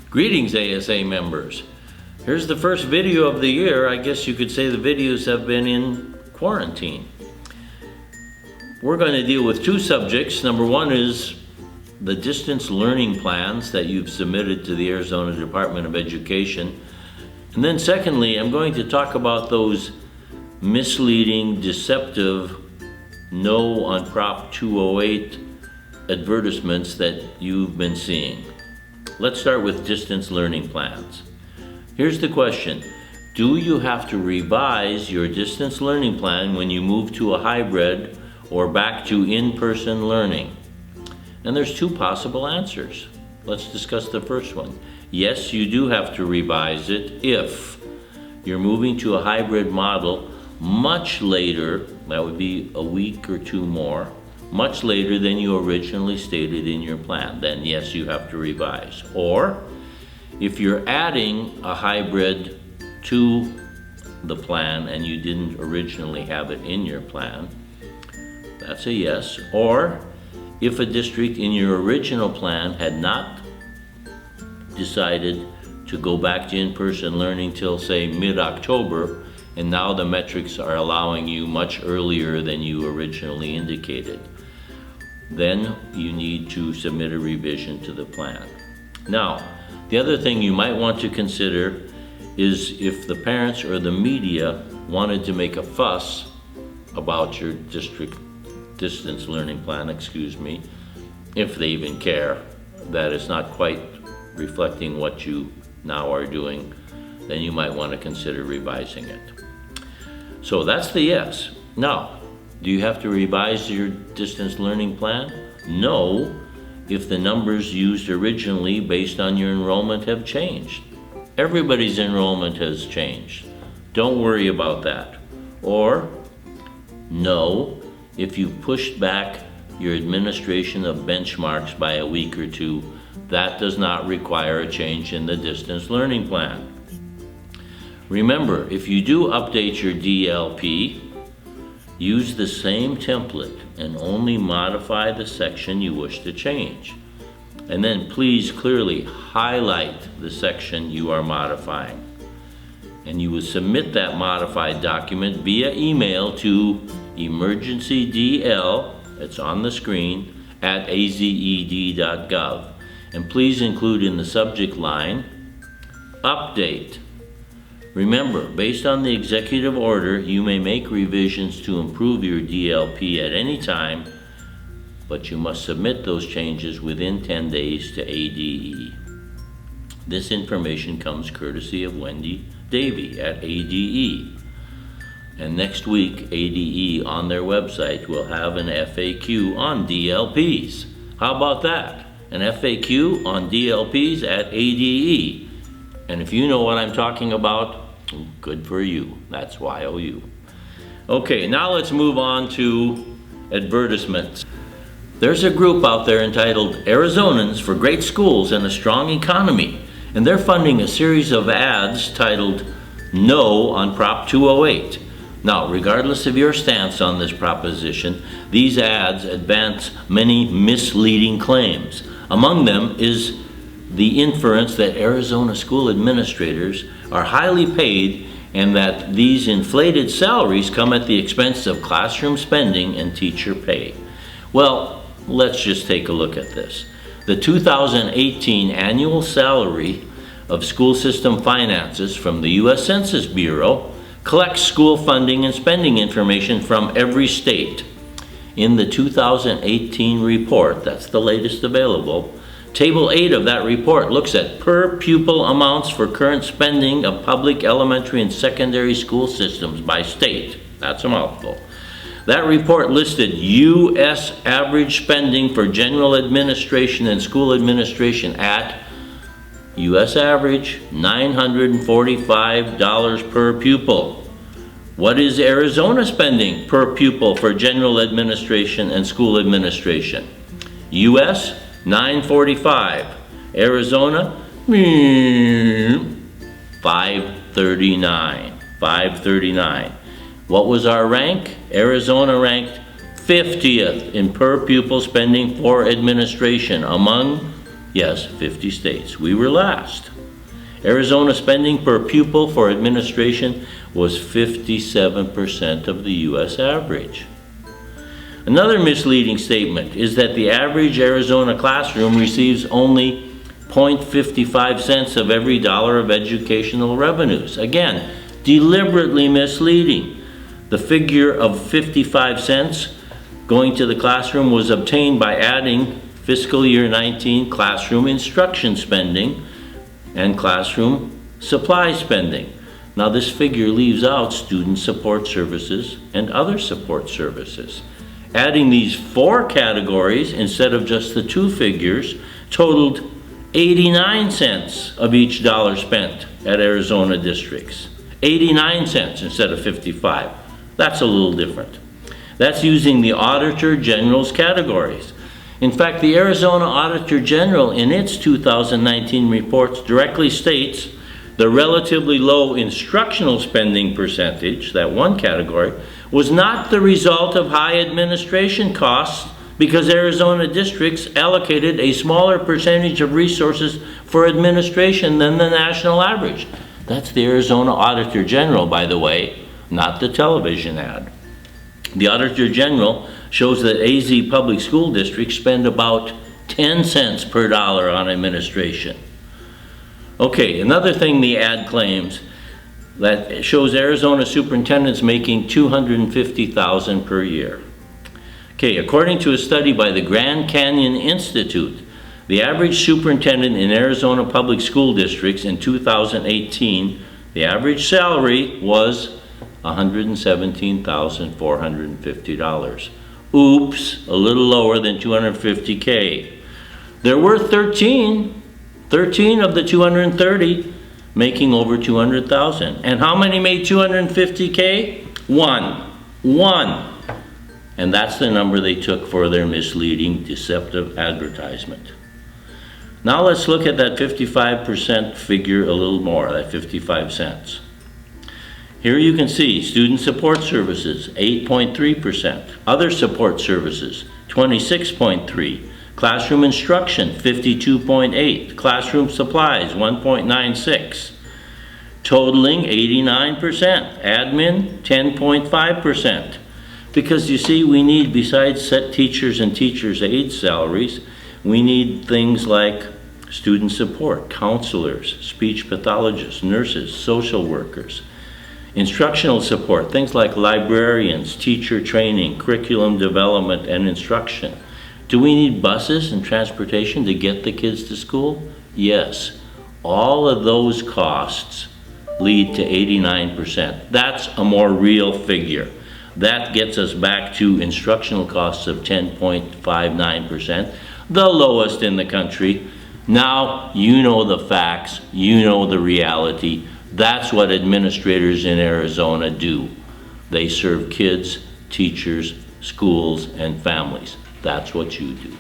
Greetings, ASA members. Here's the first video of the year. I guess you could say the videos have been in quarantine. We're going to deal with two subjects. Number one is the distance learning plans that you've submitted to the Arizona Department of Education. And then secondly, I'm going to talk about those misleading, deceptive, no on Prop 208 advertisements that you've been seeing. Let's start with distance learning plans. Here's the question. Do you have to revise your distance learning plan when you move to a hybrid or back to in-person learning? And there's two possible answers. Let's discuss the first one. Yes, you do have to revise it if you're moving to a hybrid model much later, that would be a week or two more, much later than you originally stated in your plan. Then yes, you have to revise. Or if you're adding a hybrid to the plan and you didn't originally have it in your plan, that's a yes. Or if a district in your original plan had not decided to go back to in-person learning till, say, mid-October, and now the metrics are allowing you much earlier than you originally indicated, then you need to submit a revision to the plan. Now, the other thing you might want to consider is if the parents or the media wanted to make a fuss about your district distance learning plan, if they even care, that it's not quite reflecting what you now are doing, then you might want to consider revising it. So that's the yes. Now, do you have to revise your distance learning plan? No, if the numbers used originally based on your enrollment have changed. Everybody's enrollment has changed. Don't worry about that. Or no, if you've pushed back your administration of benchmarks by a week or two, that does not require a change in the distance learning plan. Remember, if you do update your DLP, use the same template and only modify the section you wish to change. And then please clearly highlight the section you are modifying. And you will submit that modified document via email to emergencydl, it's on the screen, at azed.gov. And please include in the subject line, update. Remember, based on the executive order, you may make revisions to improve your DLP at any time, but you must submit those changes within 10 days to ADE. This information comes courtesy of Wendy Davey at ADE. And next week, ADE on their website will have an FAQ on DLPs. How about that? An FAQ on DLPs at ADE. And if you know what I'm talking about, good for you. That's YOU. Okay, now let's move on to advertisements. There's a group out there entitled Arizonans for Great Schools and a Strong Economy, and they're funding a series of ads titled No on Prop 208. Now, regardless of your stance on this proposition, these ads advance many misleading claims. Among them is the inference that Arizona school administrators are highly paid and that these inflated salaries come at the expense of classroom spending and teacher pay. Well, let's just take a look at this. The 2018 annual salary of school system finances from the U.S. Census Bureau collects school funding and spending information from every state. In the 2018 report, that's the latest available, Table 8 of that report looks at per pupil amounts for current spending of public elementary and secondary school systems by state. That's a mouthful. That report listed U.S. average spending for general administration and school administration at U.S. average $945 per pupil. What is Arizona spending per pupil for general administration and school administration? U.S. $945. Arizona, 539. 539. What was our rank? Arizona ranked 50th in per pupil spending for administration among, yes, 50 states. We were last. Arizona spending per pupil for administration was 57% of the U.S. average. Another misleading statement is that the average Arizona classroom receives only 0.55 cents of every dollar of educational revenues. Again, deliberately misleading. The figure of 55 cents going to the classroom was obtained by adding fiscal year 19 classroom instruction spending and classroom supply spending. Now this figure leaves out student support services and other support services. Adding these 4 categories instead of just the 2 figures totaled 89 cents of each dollar spent at Arizona districts. 89 cents instead of 55. That's a little different. That's using the Auditor General's categories. In fact, the Arizona Auditor General in its 2019 reports directly states the relatively low instructional spending percentage, that one category, was not the result of high administration costs because Arizona districts allocated a smaller percentage of resources for administration than the national average. That's the Arizona Auditor General, by the way, not the television ad. The Auditor General shows that AZ public school districts spend about 10 cents per dollar on administration. Okay, another thing the ad claims that shows Arizona superintendents making $250,000 per year. Okay, according to a study by the Grand Canyon Institute, the average superintendent in Arizona public school districts in 2018, the average salary was $117,450. Oops, a little lower than $250K. There were 13 of the 230 making over $200,000. And how many made $250K? One. And that's the number they took for their misleading, deceptive advertisement. Now let's look at that 55% figure a little more, that 55 cents. Here you can see student support services, 8.3%. Other support services, 26.3%. Classroom instruction, 52.8%. Classroom supplies, 1.96%. Totaling 89%. Admin, 10.5%. Because you see, we need, besides set teachers and teachers' aid salaries, we need things like student support, counselors, speech pathologists, nurses, social workers. Instructional support, things like librarians, teacher training, curriculum development, and instruction. Do we need buses and transportation to get the kids to school? Yes. All of those costs lead to 89%. That's a more real figure. That gets us back to instructional costs of 10.59%, the lowest in the country. Now you know the facts, you know the reality. That's what administrators in Arizona do. They serve kids, teachers, schools, and families. That's what you do.